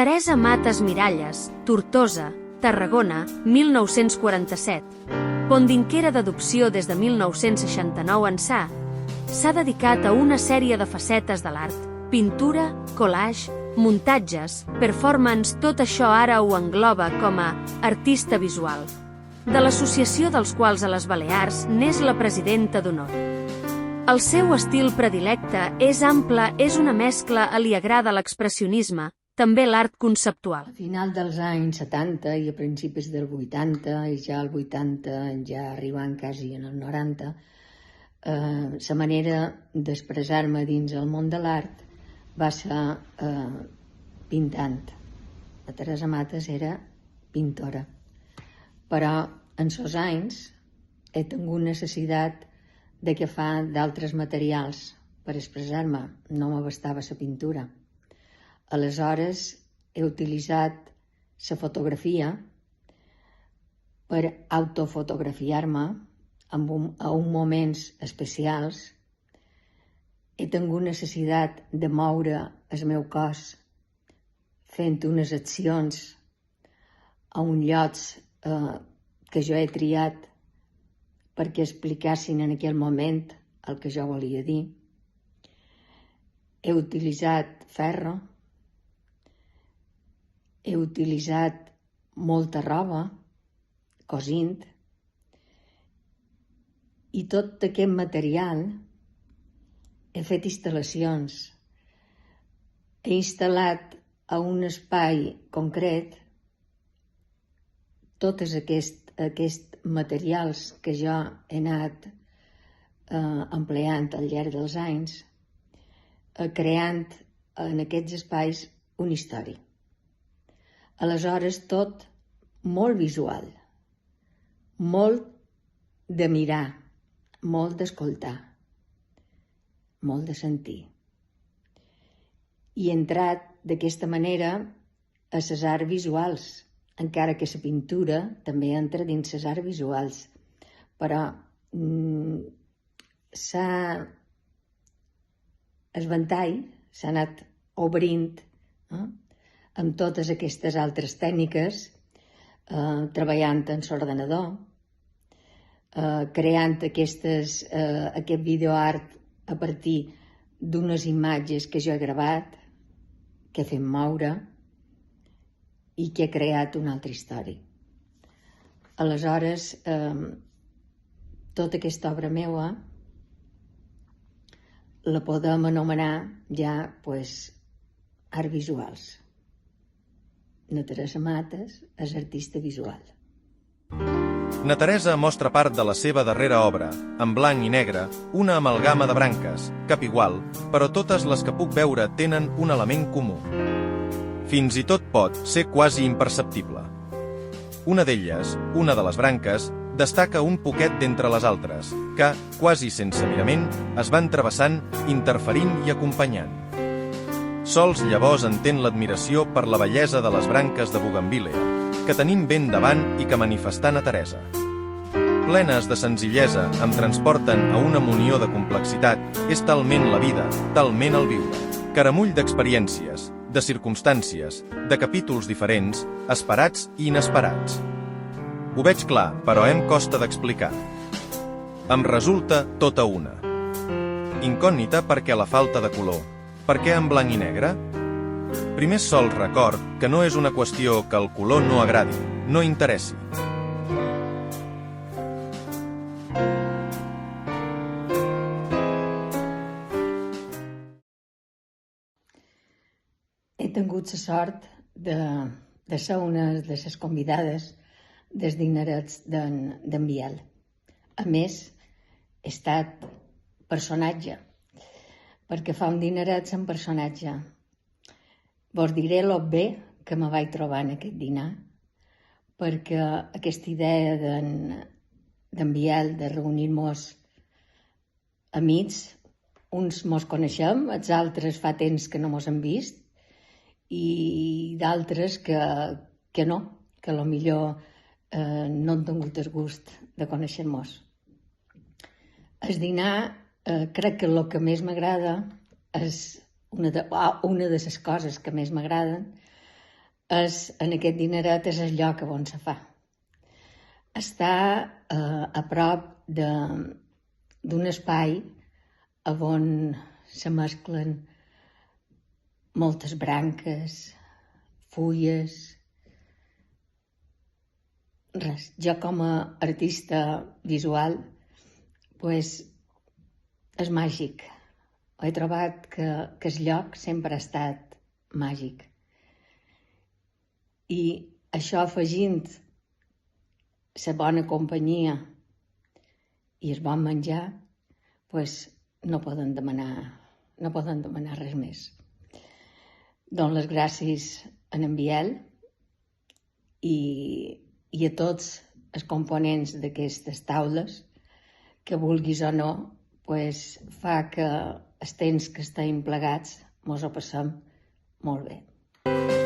Teresa Matas Miralles, Tortosa, Tarragona, 1947. Pondinquera d'adopció des de 1969 ençà, s'ha dedicat a una sèrie de facetes de l'art: pintura, collage, muntatges, performance. Tot això ara ho engloba com a artista visual, de l'associació dels quals a les Balears n'és la presidenta d'honor. El seu estil predilecte és ample, és una mescla, li agrada l'expressionisme, també l'art conceptual. A final dels anys 70 i a principis del 80, i ja al 80, ja arribant quasi en el 90, la manera d'expressar-me dins el món de l'art va ser pintant. La Teresa Matas era pintora, però en els anys he tingut necessitat de que fa d'altres materials per expressar-me. No m'abastava la pintura. Aleshores he utilitzat la fotografia per autofotografiar-me a uns moments especials. He tingut necessitat de moure el meu cos fent unes accions a uns llocs que jo he triat perquè explicassin en aquell moment el que jo volia dir. He utilitzat ferro, he utilitzat molta roba, cosint, i tot aquest material he fet instal·lacions. He instal·lat a un espai concret tots aquests materials que jo he anat empleant al llarg dels anys, creant en aquests espais una història. Aleshores, tot molt visual, molt de mirar, molt d'escoltar, molt de sentir. I he entrat d'aquesta manera a les arts visuals, encara que la pintura també entra dins les arts visuals, però el ventall s'ha anat obrint amb totes aquestes altres tècniques, treballant en l'ordenador, creant aquest videoart a partir d'unes imatges que jo he gravat, que he fet moure i que he creat una altra història. Aleshores, tota aquesta obra meva la podem anomenar ja arts visuals. Na Teresa Matas és artista visual. Na Teresa mostra part de la seva darrera obra, en blanc i negre, una amalgama de branques, cap igual, però totes les que puc veure tenen un element comú. Fins i tot pot ser quasi imperceptible. Una d'elles, una de les branques, destaca un poquet d'entre les altres, que, quasi sense mirament, es van travessant, interferint i acompanyant. Sols llavors entén l'admiració per la bellesa de les branques de bugambilea, que tenim ben davant i que manifestant a Teresa. Plenes de senzillesa, em transporten a una munió de complexitat. És talment la vida, talment el viure. Caramull d'experiències, de circumstàncies, de capítols diferents, esperats i inesperats. Ho veig clar, però em costa d'explicar. Em resulta tota una. Incògnita perquè la falta de color. Per què en blanc i negre? Primer sol record que no és una qüestió que el color no agradi, no interessi. He tingut la sort de ser una de les convidades dels dinerets d'en Biel. A més, he estat personatge, perquè fa un dineret en personatge. Vos diré lo bé que me vaig trobar en aquest dinar, perquè aquesta idea d'en Biel de reunir-nos amics, uns mos coneixem, els altres fa temps que no mos hem vist, i d'altres que no, que potser no han tingut el gust de conèixer-nos. El dinar, crec que el que més m'agrada és una de les coses que més m'agraden en aquest dineret és el lloc on se fa. Està a prop d'un espai on se mesclen moltes branques, fulles. Res, jo com a artista visual, és màgic. He trobat que el lloc sempre ha estat màgic. I això afegint la bona companyia i el bon menjar, no poden demanar res més. Dono les gràcies a en Biel i a tots els components d'aquestes taules, que vulguis o no, fa que els temps que estem plegats mos ho passem molt bé.